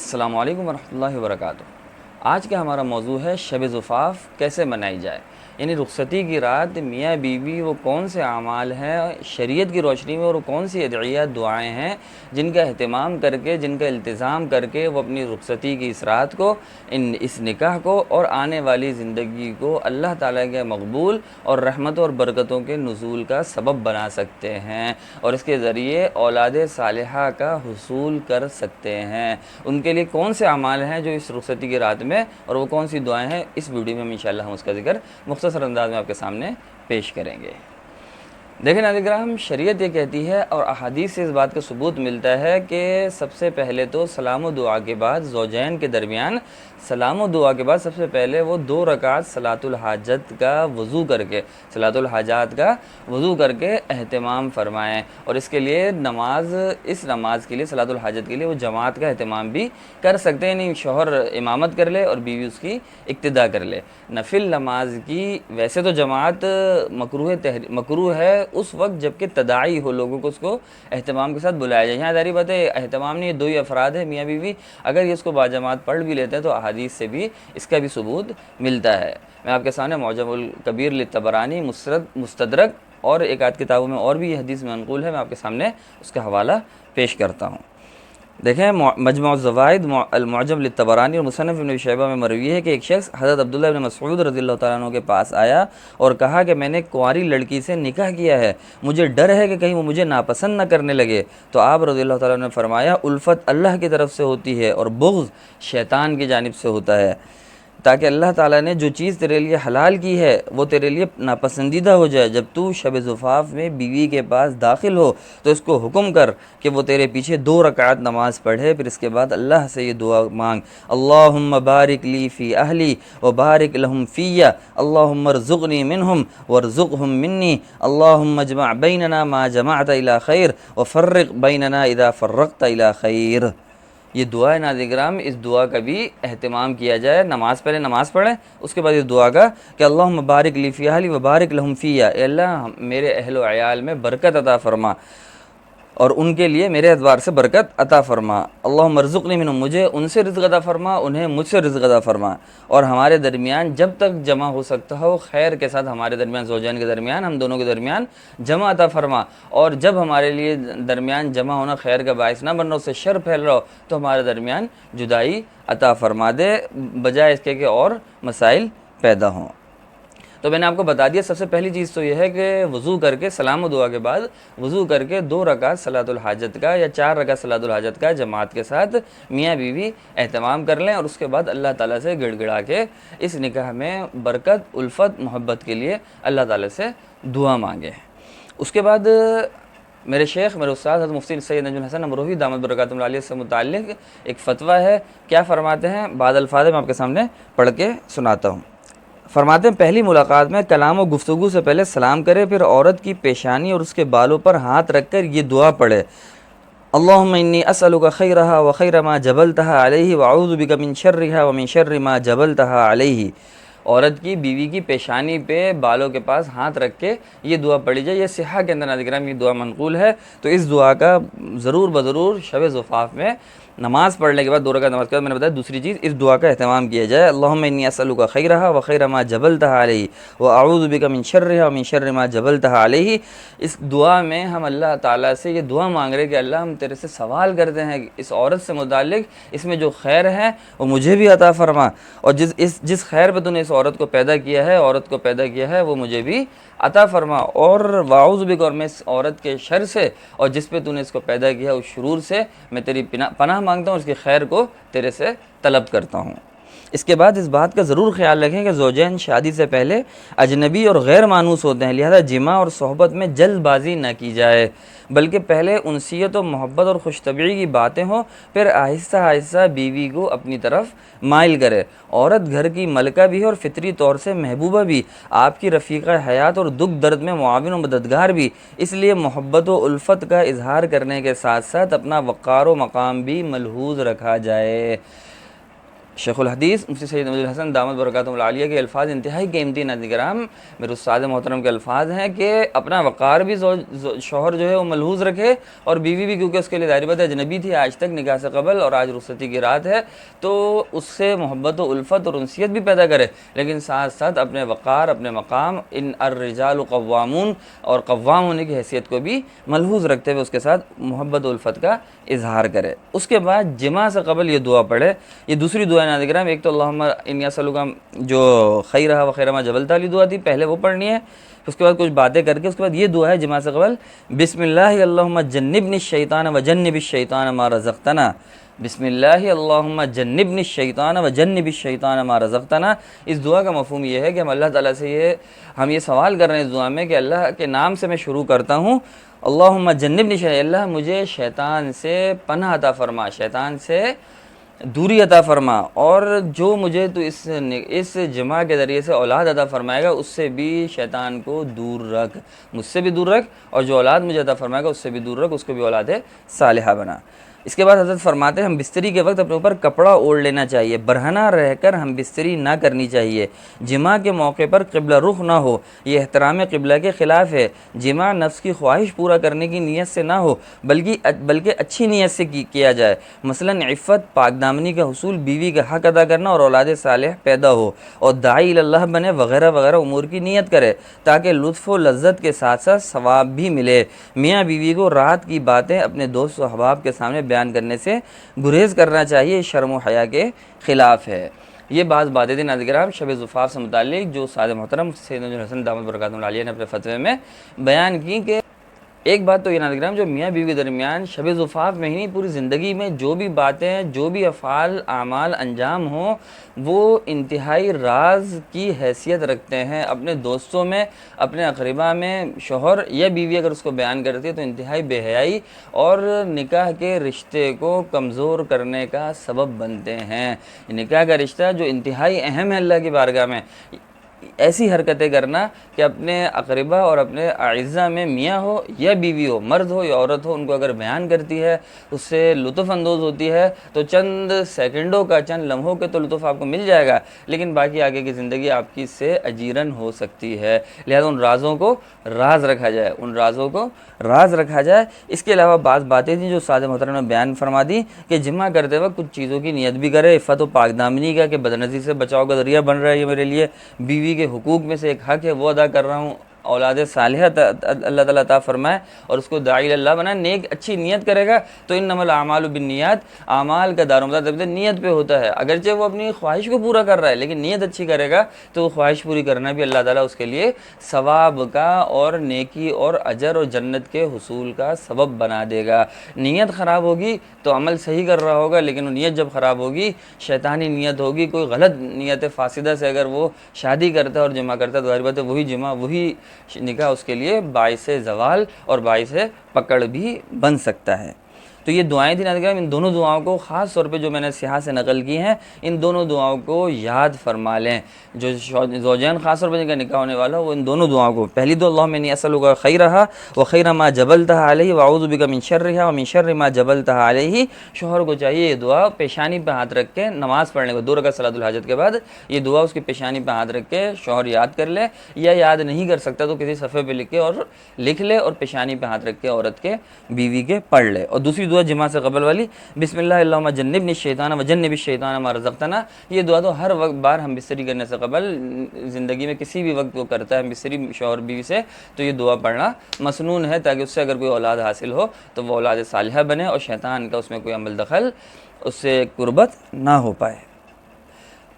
السلام علیکم ورحمۃ اللہ وبرکاتہ۔ آج کا ہمارا موضوع ہے شب زفاف کیسے منائی جائے، یعنی رخصتی کی رات میاں بیوی وہ کون سے اعمال ہیں شریعت کی روشنی میں، اور وہ کون سی ادعیات دعائیں ہیں جن کا اہتمام کر کے، جن کا التزام کر کے وہ اپنی رخصتی کی اس رات کو، اس نکاح کو اور آنے والی زندگی کو اللہ تعالیٰ کے مقبول اور رحمت اور برکتوں کے نزول کا سبب بنا سکتے ہیں، اور اس کے ذریعے اولاد صالحہ کا حصول کر سکتے ہیں۔ ان کے لیے کون سے اعمال ہیں جو اس رخصتی کی رات میں، اور وہ کون سی دعائیں ہیں، اس ویڈیو میں ہم انشاءاللہ اس کا ذکر مختصر انداز میں آپ کے سامنے پیش کریں گے۔ دیکھیں ناظرین کرام، شریعت یہ کہتی ہے اور احادیث سے اس بات کا ثبوت ملتا ہے کہ سب سے پہلے تو سلام و دعا کے بعد زوجین کے درمیان سلام و دعا کے بعد سب سے پہلے وہ 2 رکعت صلاۃ الحاجت کا وضو کر کے، صلاۃ الحاجات کا وضو کر کے اہتمام فرمائیں، اور اس کے لیے اس نماز کے لیے، صلاۃ الحاجت کے لیے وہ جماعت کا اہتمام بھی کر سکتے ہیں، نہیں شوہر امامت کر لے اور بیوی اس کی اقتدا کر لے۔ نفل نماز کی ویسے تو جماعت مکروہ ہے اس وقت جب کہ تداعی ہو، لوگوں کو اس کو اہتمام کے ساتھ بلایا جائے۔ یہاں ظاہری بات ہے اہتمام نہیں، 2 ہی افراد ہیں میاں بیوی، اگر یہ اس کو باجماعت پڑھ بھی لیتے ہیں تو احادیث سے بھی اس کا بھی ثبوت ملتا ہے۔ میں آپ کے سامنے معجم الکبیر للطبرانی، مستدرک اور ایک آدھ کتابوں میں اور بھی یہ حدیث منقول ہے، میں آپ کے سامنے اس کا حوالہ پیش کرتا ہوں۔ دیکھیں مجموع الزوائد، المعجم للطبرانی اور مصنف ابن شیبہ میں مروی ہے کہ ایک شخص حضرت عبداللہ بن مسعود رضی اللہ تعالیٰ عنہ کے پاس آیا اور کہا کہ میں نے کنواری لڑکی سے نکاح کیا ہے، مجھے ڈر ہے کہ کہیں وہ مجھے ناپسند نہ کرنے لگے۔ تو آپ رضی اللہ تعالیٰ عنہ نے فرمایا، الفت اللہ کی طرف سے ہوتی ہے اور بغض شیطان کی جانب سے ہوتا ہے، تاکہ اللہ تعالیٰ نے جو چیز تیرے لیے حلال کی ہے وہ تیرے لیے ناپسندیدہ ہو جائے۔ جب تو شب زفاف میں بیوی کے پاس داخل ہو تو اس کو حکم کر کہ وہ تیرے پیچھے 2 رکعت نماز پڑھے، پھر اس کے بعد اللہ سے یہ دعا مانگ، اللہم بارک لی فی اہلی و بارک لہم فیہ، اللہم ارزقنی منہم وارزقہم منی، اللہم اجمع بیننا ما جمعت الی خیر وفرق بیننا اذا فرقت الی خیر۔ یہ دعا ہے ناظرین کرام، اس دعا کا بھی اہتمام کیا جائے۔ پہلے نماز پڑھیں، اس کے بعد اس دعا کا کہ اللہم بارک لی فی اہلی و بارک لہم فیہ، اے اللہ میرے اہل و عیال میں برکت عطا فرما اور ان کے لیے میرے اعتبار سے برکت عطا فرما، اللہم ارزقنی منہم، مجھے ان سے رزق عطا فرما، انہیں مجھ سے رزق عطا فرما، اور ہمارے درمیان جب تک جمع ہو سکتا ہو خیر کے ساتھ، ہمارے درمیان زوجین کے درمیان، ہم دونوں کے درمیان جمع عطا فرما، اور جب ہمارے لیے درمیان جمع ہونا خیر کا باعث نہ بن رہا، اس سے شر پھیل رہا ہو تو ہمارے درمیان جدائی عطا فرما دے، بجائے اس کے کہ اور مسائل پیدا ہوں۔ تو میں نے آپ کو بتا دیا، سب سے پہلی چیز تو یہ ہے کہ وضو کر کے، سلام و دعا کے بعد وضو کر کے 2 رکعت صلاۃ الحاجت کا یا 4 رکعت صلاۃ الحاجت کا جماعت کے ساتھ میاں بیوی اہتمام کر لیں، اور اس کے بعد اللہ تعالیٰ سے گڑ گڑا کے اس نکاح میں برکت، الفت، محبت کے لیے اللہ تعالیٰ سے دعا مانگیں۔ اس کے بعد میرے شیخ، میرے استاد حضرت مفتی سید نجم الحسن امروہی دامت برکاتہم العالیہ سے متعلق ایک فتویٰ ہے، کیا فرماتے ہیں؟ بعض الفاظ میں آپ کے سامنے پڑھ کے سناتا ہوں۔ فرماتے ہیں پہلی ملاقات میں کلام و گفتگو سے پہلے سلام کرے، پھر عورت کی پیشانی اور اس کے بالوں پر ہاتھ رکھ کر یہ دعا پڑھے، اللہم انی اسألک خیرہا و خیر ما جبلتہا علیہ واعوذ بک من شرہا و من شر ما جبلتہا علیہ۔ عورت کی، بیوی کی پیشانی پہ، بالوں کے پاس ہاتھ رکھ کے یہ دعا پڑھی جائے۔ یہ صحیح کے اندر ناظرین کرام یہ دعا منقول ہے، تو اس دعا کا ضرور بضرور شب زفاف میں نماز پڑھنے کے بعد، 2 رکعت نماز کے بعد، میں نے بتایا دوسری چیز، اس دعا کا اہتمام کیا جائے، اللہم انی اسألک خیرہا و خیر ما جبلتہا علیہ واعوذ بک من شرہا و من شر ما جبلتہا علیہ۔ اس دعا میں ہم اللہ تعالیٰ سے یہ دعا مانگ رہے کہ اللہ ہم تیرے سے سوال کرتے ہیں کہ اس عورت سے متعلق اس میں جو خیر ہے وہ مجھے بھی عطا فرما، اور جس خیر پہ تو نے اس عورت کو پیدا کیا ہے وہ مجھے بھی عطا فرما، اور واعوذ بک، اور میں اس عورت کے شر سے اور جس پہ تو نے اس کو پیدا کیا اس شرور سے میں تیری پناہ مانگتا ہوں، اس کی خیر کو تیرے سے طلب کرتا ہوں۔ اس کے بعد اس بات کا ضرور خیال رکھیں کہ زوجین شادی سے پہلے اجنبی اور غیر مانوس ہوتے ہیں، لہذا جماع اور صحبت میں جلد بازی نہ کی جائے، بلکہ پہلے انسیت و محبت اور خوش طبعی کی باتیں ہوں، پھر آہستہ آہستہ بیوی کو اپنی طرف مائل کرے۔ عورت گھر کی ملکہ بھی ہے اور فطری طور سے محبوبہ بھی، آپ کی رفیقہ حیات اور دکھ درد میں معاون و مددگار بھی، اس لیے محبت و الفت کا اظہار کرنے کے ساتھ ساتھ اپنا وقار و مقام بھی ملحوظ رکھا جائے۔ شیخ الحدیث مفتی سید احمد الحسن دامت برکاتہم العالیہ کے الفاظ انتہائی قیمتی ناظرین کرام، میرے استاد محترم کے الفاظ ہیں کہ اپنا وقار بھی شوہر جو ہے وہ ملحوظ رکھے، اور بیوی بھی، کیونکہ اس کے لیے ظاہر بات ہے اجنبی تھی آج تک نکاح سے قبل، اور آج رخصتی کی رات ہے تو اس سے محبت و الفت اور انسیت بھی پیدا کرے، لیکن ساتھ ساتھ اپنے وقار، اپنے مقام، ان الرجال قوامون اور قوام ہونے کی حیثیت کو بھی ملحوظ رکھتے ہوئے اس کے ساتھ محبت و الفت کا اظہار کرے۔ اس کے بعد جماع سے قبل یہ دعا پڑھے۔ یہ دوسری دعا ناظرین کرام، ایک تو اللہم انی اسألک جو خیرہ و خیر ما جبلت والی دعا تھی، پہلے وہ پڑھنی ہے، اس کے بعد کچھ باتیں کر کے اس کے بعد یہ دعا ہے جماع سے قبل، بسم اللہ اللہم جنبنی الشیطان و جنب الشیطان ما رزقتنا، بسم اللہ اللہم جنبنی الشیطان و جنب الشیطان ما رزقتنا۔ اس دعا کا مفہوم یہ ہے کہ ہم اللہ تعالیٰ سے ہم یہ سوال کر رہے ہیں اس دعا میں کہ اللہ کے نام سے میں شروع کرتا ہوں، اللہم جنبنی الشیطان، اللہ مجھے شیطان سے پناہ عطا فرما، شیطان سے دوری عطا فرما، اور جو مجھے تو اس جماع کے ذریعے سے اولاد عطا فرمائے گا اس سے بھی شیطان کو دور رکھ، مجھ سے بھی دور رکھ، اور جو اولاد مجھے عطا فرمائے گا اس سے بھی دور رکھ، اس کو بھی اولاد صالحہ بنا۔ اس کے بعد حضرت فرماتے ہیں ہم بستری کے وقت اپنے اوپر کپڑا اوڑھ لینا چاہیے، برہنہ رہ کر ہم بستری نہ کرنی چاہیے، جماع کے موقع پر قبلہ رخ نہ ہو، یہ احترام قبلہ کے خلاف ہے، جماع نفس کی خواہش پورا کرنے کی نیت سے نہ ہو بلکہ اچھی نیت سے کیا جائے، مثلا عفت، پاک دامنی کا حصول، بیوی کا حق ادا کرنا اور اولاد صالح پیدا ہو، اور داعی اللہ بنے، وغیرہ وغیرہ امور کی نیت کرے تاکہ لطف و لذت کے ساتھ ساتھ ثواب بھی ملے۔ میاں بیوی کو رات کی باتیں اپنے دوست و احباب کے سامنے بیان کرنے سے گریز کرنا چاہیے، شرم و حیا کے خلاف ہے۔ یہ بعض باتیں تھیں ناظرین کرام شب زفاف سے متعلق جو استاد محترم سید احمد الحسن دامت برکاتہم العالیہ نے اپنے فتوے میں بیان کی۔ کہ ایک بات تو یہ ناظرین کرام جو میاں بیوی کے درمیان شب زفاف میں ہی نہیں پوری زندگی میں جو بھی باتیں، جو بھی افعال اعمال انجام ہوں وہ انتہائی راز کی حیثیت رکھتے ہیں، اپنے دوستوں میں، اپنے اقربا میں شوہر یا بیوی اگر اس کو بیان کرتی ہے تو انتہائی بے حیائی اور نکاح کے رشتے کو کمزور کرنے کا سبب بنتے ہیں۔ نکاح کا رشتہ جو انتہائی اہم ہے اللہ کی بارگاہ میں، ایسی حرکتیں کرنا کہ اپنے اقربا اور اپنے اعزاء میں میاں ہو یا بیوی ہو، مرد ہو یا عورت ہو، ان کو اگر بیان کرتی ہے، اس سے لطف اندوز ہوتی ہے تو چند سیکنڈوں کا، چند لمحوں کے تو لطف آپ کو مل جائے گا، لیکن باقی آگے کی زندگی آپ کی اس سے اجیرن ہو سکتی ہے۔ لہذا ان رازوں کو راز رکھا جائے، ان رازوں کو راز رکھا جائے۔ اس کے علاوہ بعض باتیں تھیں جو استاد محترم نے بیان فرما دی کہ جمع کرتے وقت کچھ چیزوں کی نیت بھی کرے، عفت و پاک دامنی کا کہ بدنظری سے بچاؤ کا ذریعہ بن رہا ہے یہ میرے لیے، بیوی کے حقوق میں سے ایک حق ہے وہ ادا کر رہا ہوں، اولاد صالحہ اللہ تعالیٰ عطا فرمائے اور اس کو داعی اللہ بنائے، نیک اچھی نیت کرے گا تو انما الاعمال بالنیات، اعمال کا دارمدار نیت پہ ہوتا ہے، اگرچہ وہ اپنی خواہش کو پورا کر رہا ہے لیکن نیت اچھی کرے گا تو وہ خواہش پوری کرنا بھی اللہ تعالیٰ اس کے لیے ثواب کا اور نیکی اور اجر اور جنت کے حصول کا سبب بنا دے گا۔ نیت خراب ہوگی تو عمل صحیح کر رہا ہوگا لیکن وہ نیت جب خراب ہوگی، شیطانی نیت ہوگی، کوئی غلط نیت فاسدہ سے اگر وہ شادی کرتا ہے اور جمع کرتا ہے تو ظاہر بات ہے وہی جمع، وہی نکاح اس کے لیے باعث زوال اور باعث پکڑ بھی بن سکتا ہے۔ تو یہ دعائیں تھیں ناظرین، ان دونوں دعاؤں کو خاص طور پہ جو میں نے سیاح سے نقل کی ہیں ان دونوں دعاؤں کو یاد فرما لیں۔ جو زوجین خاص طور پہ جن کا نکاح ہونے والا وہ ان دونوں دعاؤں کو، پہلی تو اللہم انی اسألک خیرہا وخیر ما جبلتہا علیہ واعوذ بک من شرہا ومن شر ما جبلتہا علیہ۔ شوہر کو چاہیے یہ دعا پیشانی پہ ہاتھ رکھ کے نماز پڑھنے کو 2 رکعت صلاۃ الحاجت کے بعد یہ دعا اس کی پیشانی پہ ہاتھ رکھ کے شوہر یاد کر لے، یا یاد نہیں کر سکتا تو کسی صفحے پہ لکھ لے اور پیشانی پہ ہاتھ رکھ کے عورت کے بیوی کے پڑھ لے۔ اور دوسری دعا جماع سے قبل والی بسم اللہ اللہم جنبنی الشیطان وجنب الشیطان ما رزقتنا، یہ دعا تو ہر وقت بار ہم بستری کرنے سے قبل زندگی میں کسی بھی وقت وہ کرتا ہے بستری شوہر بیوی سے تو یہ دعا پڑھنا مسنون ہے تاکہ اس سے اگر کوئی اولاد حاصل ہو تو وہ اولاد صالحہ بنے اور شیطان کا اس میں کوئی عمل دخل اس سے قربت نہ ہو پائے۔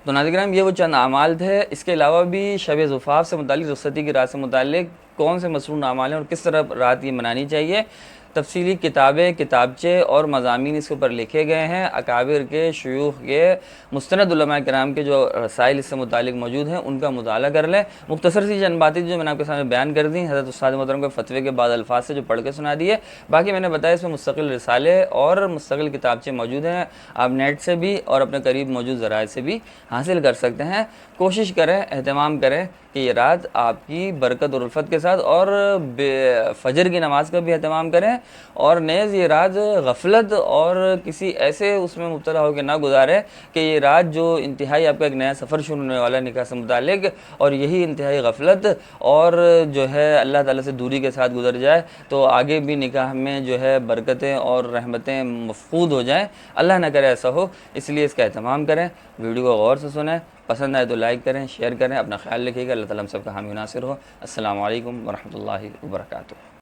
تو ناظرین کرام یہ وہ چند اعمال تھے۔ اس کے علاوہ بھی شب زفاف سے متعلق، رخصتی کی رات سے متعلق کون سے مسنون اعمال ہیں اور کس طرح رات یہ منانی چاہیے، تفصیلی کتابیں، کتابچے اور مضامین اس کے اوپر لکھے گئے ہیں۔ اکابر کے، شیوخ کے، مستند علماء کرام کے جو رسائل اس سے متعلق موجود ہیں ان کا مطالعہ کر لیں۔ مختصر سی چند باتیں جو میں نے آپ کے سامنے بیان کر دیں حضرت استاد محترم کے فتوے کے بعد الفاظ سے جو پڑھ کے سنا دیے، باقی میں نے بتایا اس میں مستقل رسالے اور مستقل کتابچے موجود ہیں، آپ نیٹ سے بھی اور اپنے قریب موجود ذرائع سے بھی حاصل کر سکتے ہیں۔ کوشش کریں، اہتمام کریں کہ یہ رات آپ کی برکت اور الفت کے ساتھ، اور فجر کی نماز کا بھی اہتمام کریں اور نیز یہ رات غفلت اور کسی ایسے اس میں مبتلا ہو کے نہ گزارے کہ یہ رات جو انتہائی آپ کا ایک نیا سفر شروع ہونے والا ہے نکاح سے متعلق، اور یہی انتہائی غفلت اور جو ہے اللہ تعالیٰ سے دوری کے ساتھ گزر جائے، تو آگے بھی نکاح میں جو ہے برکتیں اور رحمتیں مفقود ہو جائیں۔ اللہ نہ کرے ایسا ہو، اس لیے اس کا اہتمام کریں، ویڈیو کو غور سے سنیں، پسند آئے تو لائک کریں، شیئر کریں، اپنا خیال رکھیے گا۔ اللہ تعالیٰ ہم سب کا حامی و ناصر ہو۔ السلام علیکم ورحمۃ اللہ وبرکاتہ۔